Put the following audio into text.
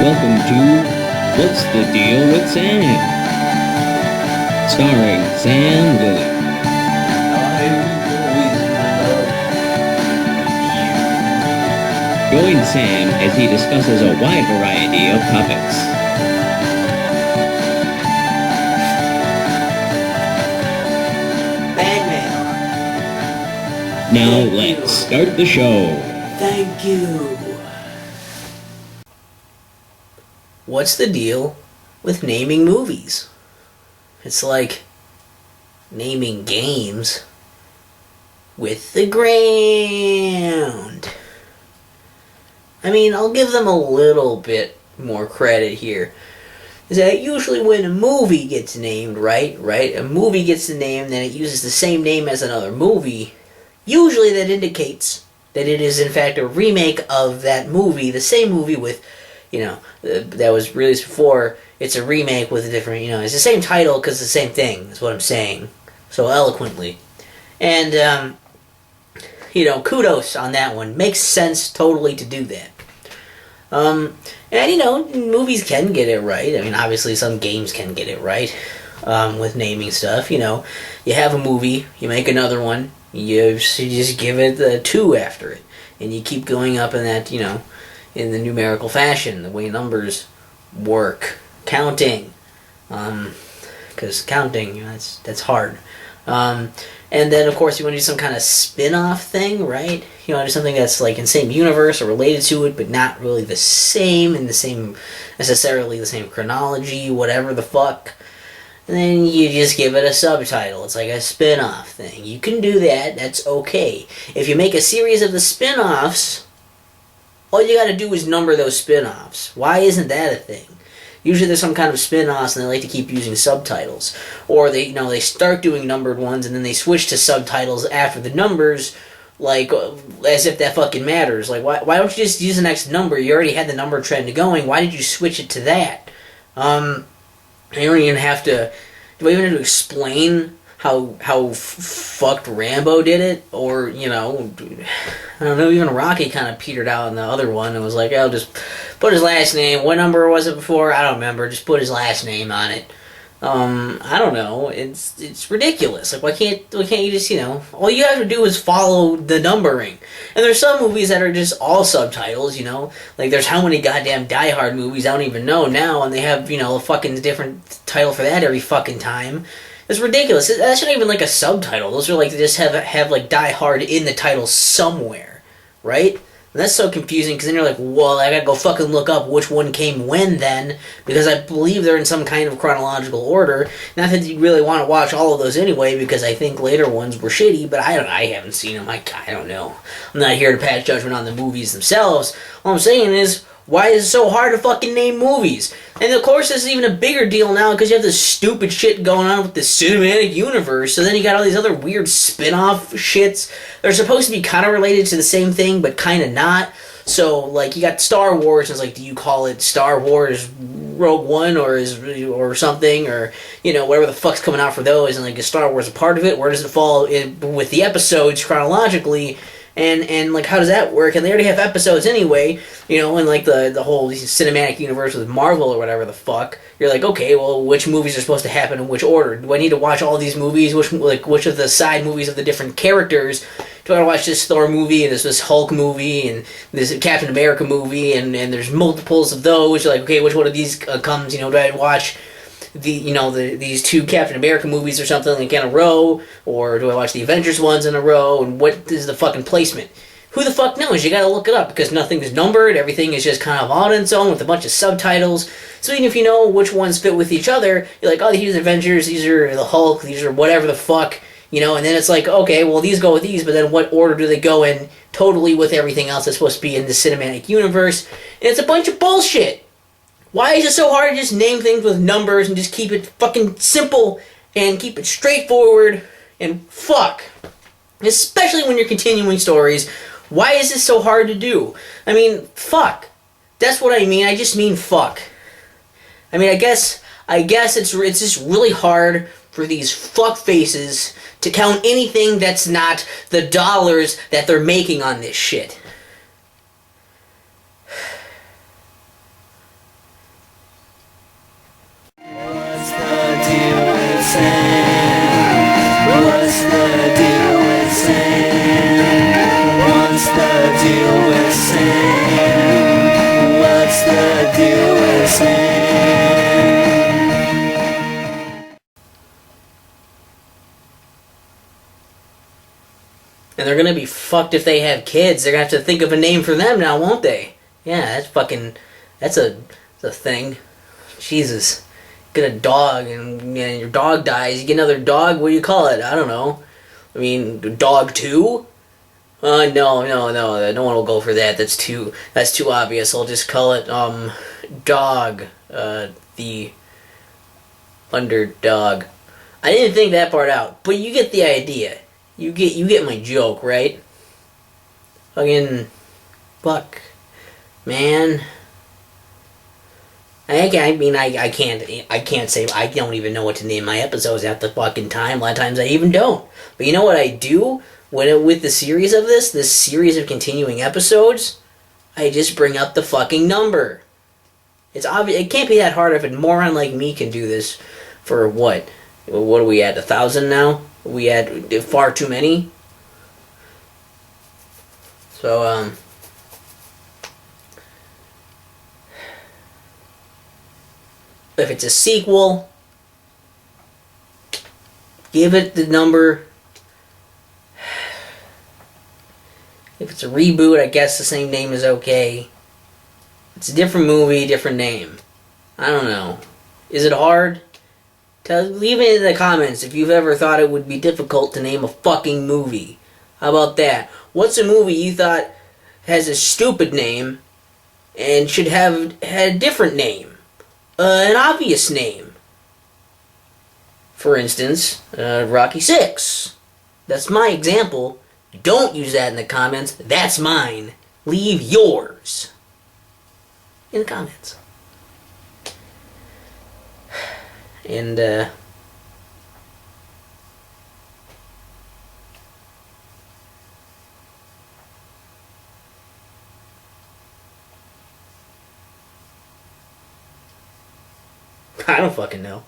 Welcome to What's the Deal with Sam? Starring Sam Lilly. Join Sam as he discusses a wide variety of topics. Batman. Now let's start the show. Thank you. What's the deal with naming movies? It's like naming games with the ground. I mean, I'll give them a little bit more credit here. Is that usually when a movie gets named, right? A movie gets the name, then it uses the same name as another movie. Usually that indicates that it is in fact a remake of that movie, the same movie with, that was released before. It's a remake with a different, it's the same title because it's the same thing, is what I'm saying so eloquently. And, kudos on that one. Makes sense totally to do that. Movies can get it right. I mean, obviously some games can get it right with naming stuff. You have a movie, you make another one, you just give it a 2 after it. And you keep going up in that, in the numerical fashion, the way numbers work. Counting. Because counting, that's hard. And then, of course, you want to do some kind of spin-off thing, right? You want to do something that's like in the same universe or related to it, but not really the same, necessarily the same chronology, whatever the fuck. And then you just give it a subtitle. It's like a spin-off thing. You can do that. That's okay. If you make a series of the spin-offs, all you gotta do is number those spin-offs. Why isn't that a thing? Usually there's some kind of spin-offs and they like to keep using subtitles. Or they start doing numbered ones and then they switch to subtitles after the numbers, like, as if that fucking matters. Like, why don't you just use the next number? You already had the number trend going. Why did you switch it to that? You don't even have to... Do I even have to explain how fucked Rambo did it? Or, I don't know, even Rocky kind of petered out in the other one and was like, I'll just put his last name. What number was it before? I don't remember. Just put his last name on it. I don't know. It's ridiculous. Like, why can't you just, all you have to do is follow the numbering. And there's some movies that are just all subtitles, like there's how many goddamn Die Hard movies I don't even know now, and they have, a fucking different title for that every fucking time. It's ridiculous. That's not even like a subtitle. Those are like, they just have like Die Hard in the title somewhere, right? And that's so confusing because then you're like, well, I gotta go fucking look up which one came when then, because I believe they're in some kind of chronological order. Not that you really want to watch all of those anyway, because I think later ones were shitty, but I haven't seen them. I don't know. I'm not here to pass judgment on the movies themselves. All I'm saying is, why is it so hard to fucking name movies? And of course, this is even a bigger deal now because you have this stupid shit going on with the cinematic universe. So then you got all these other weird spin-off shits. They're supposed to be kind of related to the same thing, but kind of not. So, like, you got Star Wars, and it's like, do you call it Star Wars Rogue One or something? Or, whatever the fuck's coming out for those. And, like, is Star Wars a part of it? Where does it fall in with the episodes chronologically? And like, how does that work? And they already have episodes anyway, and like the whole cinematic universe with Marvel or whatever the fuck. You're like, okay, well, which movies are supposed to happen in which order? Do I need to watch all these movies? Which of the side movies of the different characters? Do I watch this Thor movie and this Hulk movie and this Captain America movie and there's multiples of those? You're like, okay, which one of these comes? Do I watch these 2 Captain America movies or something like in a row, or do I watch the Avengers ones in a row, and what is the fucking placement? Who the fuck knows? You gotta look it up, because nothing is numbered, everything is just kind of on its own with a bunch of subtitles, so even if you know which ones fit with each other, you're like, oh, these are the Avengers, these are the Hulk, these are whatever the fuck, and then it's like, okay, well, these go with these, but then what order do they go in totally with everything else that's supposed to be in the cinematic universe? And it's a bunch of bullshit! Why is it so hard to just name things with numbers and just keep it fucking simple and keep it straightforward and fuck? Especially when you're continuing stories. Why is this so hard to do? I mean, fuck. That's what I mean. I just mean fuck. I mean, I guess it's just really hard for these fuck faces to count anything that's not the dollars that they're making on this shit. And they're gonna be fucked if they have kids. They're gonna have to think of a name for them now, won't they? Yeah, that's a thing. Jesus. Get a dog and your dog dies. You get another dog, what do you call it? I don't know. I mean, dog 2? No, no one will go for that. That's too obvious. I'll just call it, dog, the underdog. I didn't think that part out, but you get the idea. You get my joke, right? Fucking, fuck, man. I can't say, I don't even know what to name my episodes at the fucking time. A lot of times I even don't. But you know what I do? With the series of this series of continuing episodes, I just bring up the fucking number. It's obvious. It can't be that hard if a moron like me can do this for what? What are we at? 1,000 now? We had far too many. So, if it's a sequel, give it the number. If it's a reboot, I guess the same name is okay. It's a different movie, different name. I don't know. Is it hard? Leave it in the comments if you've ever thought it would be difficult to name a fucking movie. How about that? What's a movie you thought has a stupid name and should have had a different name? An obvious name. For instance, Rocky 6. That's my example. Don't use that in the comments. That's mine. Leave yours in the comments. And, I don't fucking know.